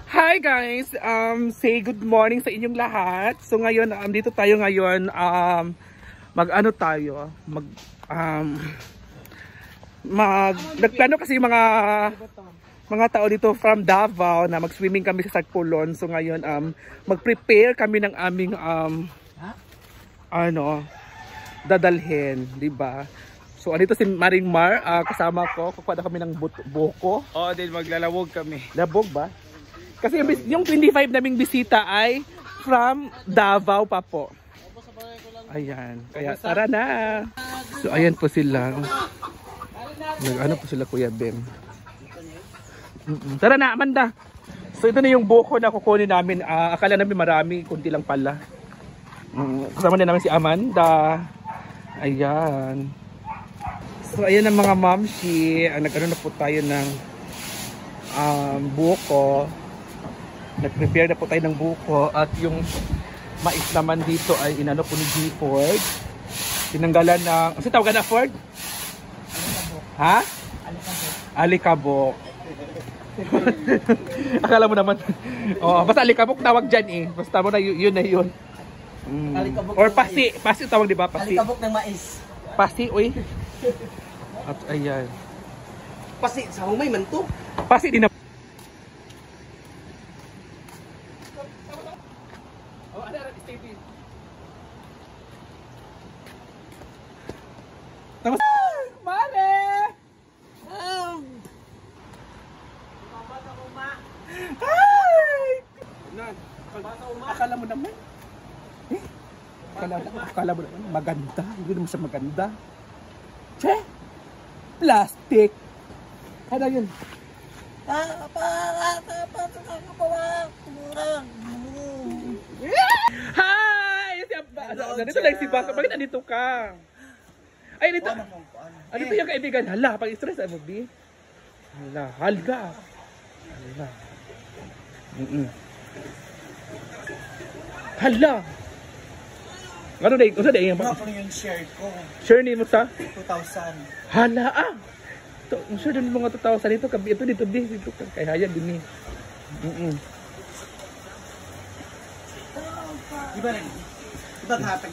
Hi guys, say good morning sa inyong lahat. So ngayon, dito tayo ngayon, mag-ano tayo, nagplano kasi mga tao dito from Davao na mag-swimming kami sa Sagpulon. So ngayon, mag-prepare kami ng aming, dadalhin, di ba? So andito si Maring Mar, kasama ko, kukuha kami ng buko. Oo, din maglalawog kami. Labog ba? Kasi yung 25 naming bisita ay from Davao pa po. Ayan. Kaya tara na. So ayan po sila. Ano po sila Kuya Ben. Tara na Amanda. So ito na yung buko na kukunin namin. Akala namin marami. Kunti lang pala. Kasama na namin si Amanda. Ayan. So ayan ang mga mamshi. Nag-ano na po tayo ng buko. Nag-prepare na po tayo ng buko at yung mais naman dito ay inano po ni G-Ford. Tinanggalan ng, kasi tawag na Ford? Alikabok. Ha? Alikabok. Akala mo naman. Basta alikabok tawag dyan eh. Basta mo na yun na yun. Or pasi. Pasi tawag diba? Pasi. Alikabok ng mais. Pasi, uy. At ayan. Pasi, sa humay man to. Pasi din na. Tapos, Mare! Hi! Akala mo naman? Akala mo naman maganda. Hindi naman siya maganda. Che! Plastic! Ano yun? Hi! Nandito lang si Baka. Bakit nandito ka? Ay, dito. Ano ba yung kaibigan? Hala, pag-stress ay mo, B. Hala, halga. Hala. Hala. Ano na yung Ano yung share ko? Share ni mo sa? 2,000. Hala, share din mga 2,000 dito. Dito. Kaya hayan din eh. Diba rin? Diba hatag?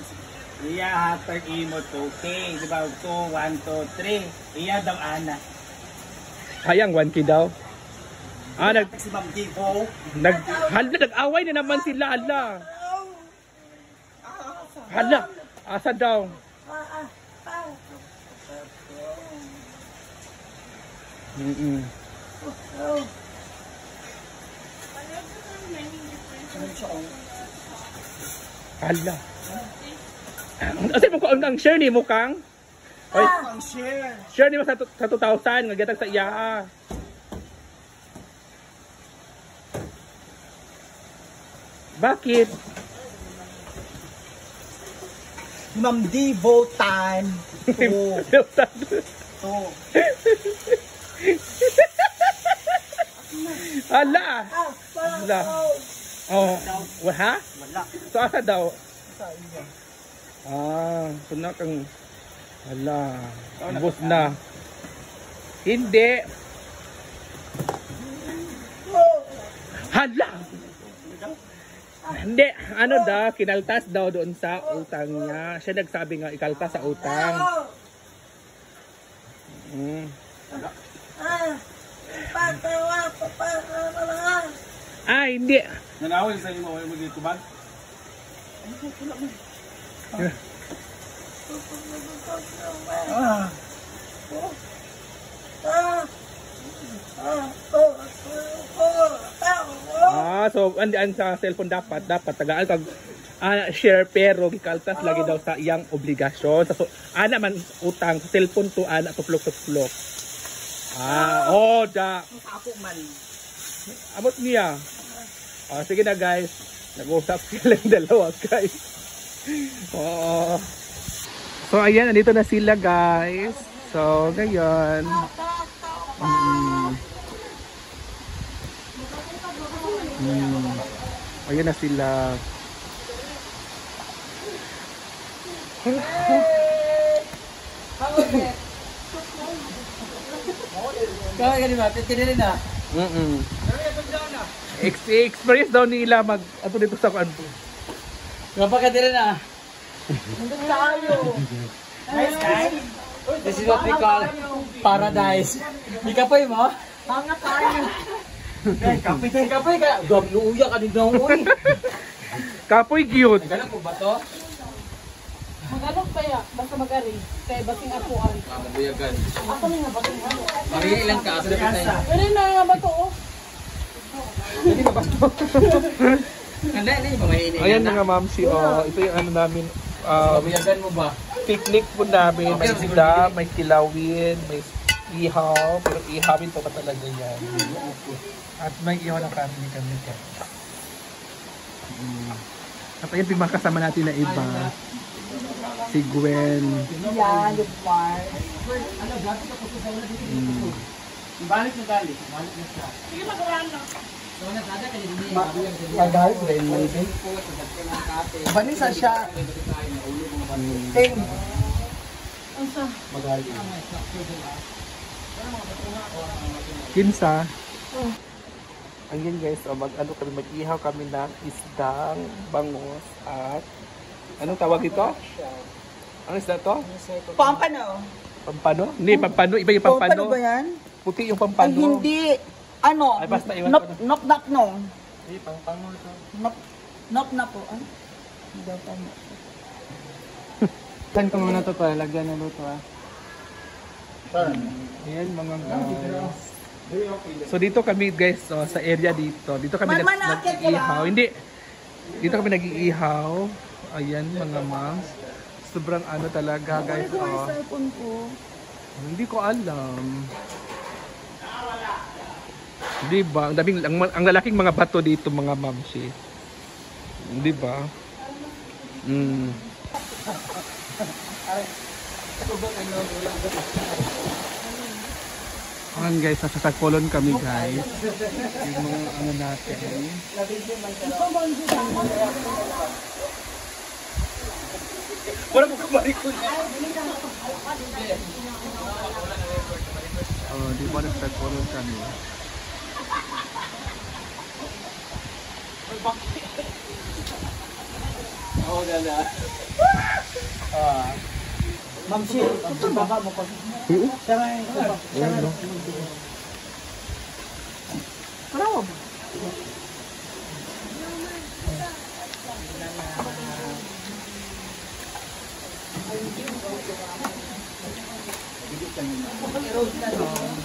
Iya hatag imo 2K. Diba 2, 1, 2, 3. Iya daw ana. Hayang 1K daw. Si Ma'am Divo. Nag-away na naman sila. Hala. Asa daw? Hala. Kasi mo ko ang share ni mo kang? Ang share. Share ni mo sa 2,000 nga gatag sa iya. Bakit? Ma'am Divo time. 2. Hala. Hala. Oh, ha? Wala. So asa daw? Sa iya. Suna kang hala. Ubos na. Hindi. Hala. Hindi, ano daw, kinaltas daw doon sa utang niya. Siya nagsabi nga ikaltas sa utang. Hindi. Nanawin sa imo mo dito bag? So andian sa cellphone dapat tagaan kag share pero gikaltas lagi daw sa iyang obligasyon. So ana man utang sa cellphone to ana tuplok. Da. Ako man. Amot niya. Sige na guys. Nag-usap sila yung dalawa guys. So ayan, nandito na sila guys. So ngayon. Ayan na sila. Kaya ka di ba? Tinili na. experience daw nila mag ato dito sa kuan. Kapag ka na. Nandun tayo. Nice guys. This is what we call paradise. Ikapoy mo? Hanga tayo. Kapoy ka. Gabluuya ka din daw uy. Kapoy cute. Naghanap po ba to? Magalog kaya, basta mag-ari. Kaya basing apuan. Mabuyagan. Ako na nga basing ano. Marili ilang kaso na pitay. Pero na nga ba to oh? Hindi ba basto? Kanda na yung pamainin. Ayan mga mamsi, ito yung ano namin, Mabuyagan mo ba? picnic po namin, may isda, may kilawin, may ihaw, pero ihawin pa ba talaga yan? At may ihaw ng family kami guys. At ayun, yung mga kasama natin na iba. Si Gwen. Yan, yung part. Balik na gali. Balik na siya. Sige, magawa na. Magalit rin mo ito. Banisa siya. Ting. Ang sa? Magalit. Kinsa. Ayun guys, mag-ano kami, mag-ihaw kami ng isdang bangus at anong tawag ito? Ano isda to? Pampano. Pampano? Hindi, pampano. Iba yung pampano. Pampano ba yan? Puti yung Ay, pampano. hindi. Ano? Ay, basta iwan Nop, ko na. nop, nop, no. Hindi, pampano ito. Nop, nop, nop, po. Ay, hindi daw tama. Saan ko muna ito pa? Lagyan na luto ah. Ayan mga guys. So dito kami guys, sa area dito. Dito kami Manakit ka nag-iihaw. Hindi. Dito kami nag-iihaw. Ayan mga moms. Sobrang ano talaga guys. Ito yung cellphone ko. Hindi ko alam. Di ba? Ang daming ang lalaking mga bato dito mga mamsi. Di ba? Ayan guys, nasa Tagpolon kami guys. Yung mga ano natin. Wala mo kumarikot. Oh, di ba nasa Tagpolon kami? Oo, gala. Ma'am, ito baba mo ko. Siya nga yung baba. Siya nga yung Karawa ba?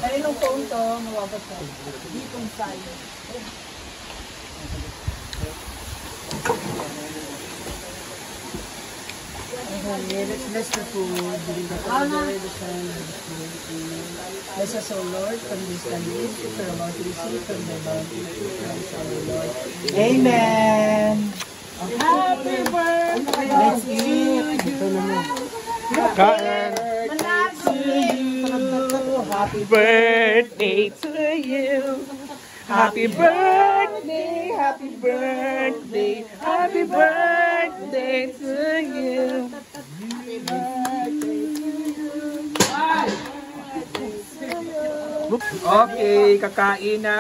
Ay, nung phone to, nawabas ko. Ditong sa'yo. Let's the food, believe the Father, the Son, and the Spirit. Bless us, O Lord, from this land, for about to receive from the bounty of Christ our Lord. Amen! Happy birthday! Let's eat! Kain! Happy Birthday to you! Happy birthday! Happy birthday! Happy birthday to you! Okay, kakain na.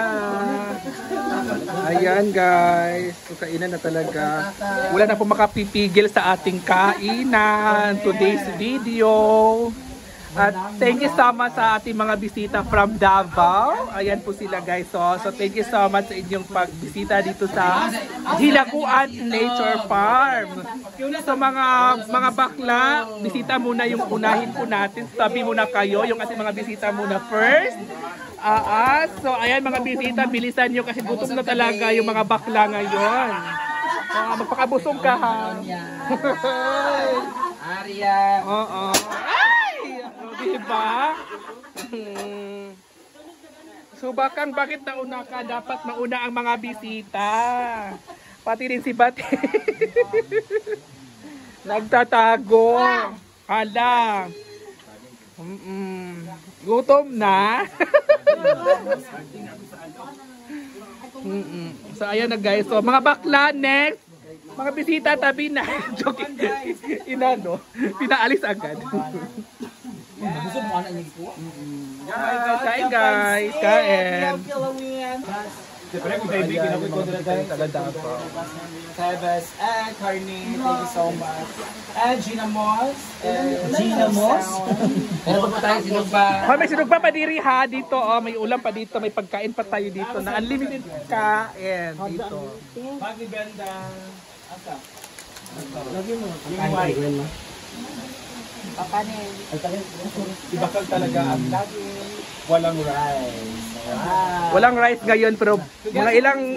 Ayan guys, kainan na talaga. Wala na po makapipigil sa ating kainan. Today's video. At thank you so much sa ating mga bisita from Davao. Ayan po sila guys. So thank you so much sa inyong pagbisita dito sa Hilaguan Nature Farm. So mga bakla, bisita muna yung unahin po natin. Tabi muna kayo, yung ating mga bisita muna first. So ayan mga bisita, bilisan nyo kasi gutom na talaga yung mga bakla ngayon. Magpakabusog ka ha. Arya. Oo. Diba? So bakit nauna ka? Dapat mauna ang mga bisita. Pati rin si Bati. Nagtatago. Hala. Gutom na. So ayan na guys. So mga bakla, next. Mga bisita, tabi na. Joke. Inano. Pinaalis agad. Gusto mo anak niya po? Kain guys. Kain. Siyempre kung kaibigan ako ito na tayo. Taga Davao. Sebas and Carney, thank you so much. And Gina Moss. Gina Moss? Meron pa tayo sinugba. Oh, may sinugba pa diri ha dito. Oh, may ulam pa dito, may pagkain pa tayo dito na unlimited kain dito. Pagi benda. Asa? Lagi mo. Yung white. Papanin. Ibakal talaga ang lagi. Walang rice. Wow. Walang rice ngayon pero mga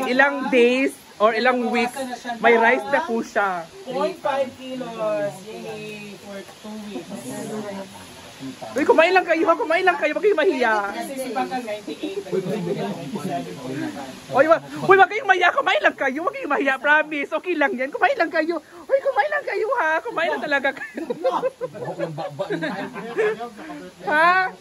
ilang days or ilang weeks may rice na po siya. 0.5 kilos. Yay! For 2 weeks. Uy, kumain lang kayo, kumain lang kayo, wag kayong mahiya. Kasi si Bakal 98. Uy, wag kayong mahiya, kumain lang kayo, wag kayong mahiya, promise. Okay lang yan, kumain lang kayo. Uy, kumain lang kayo ha, kumain lang talaga kayo. Ha?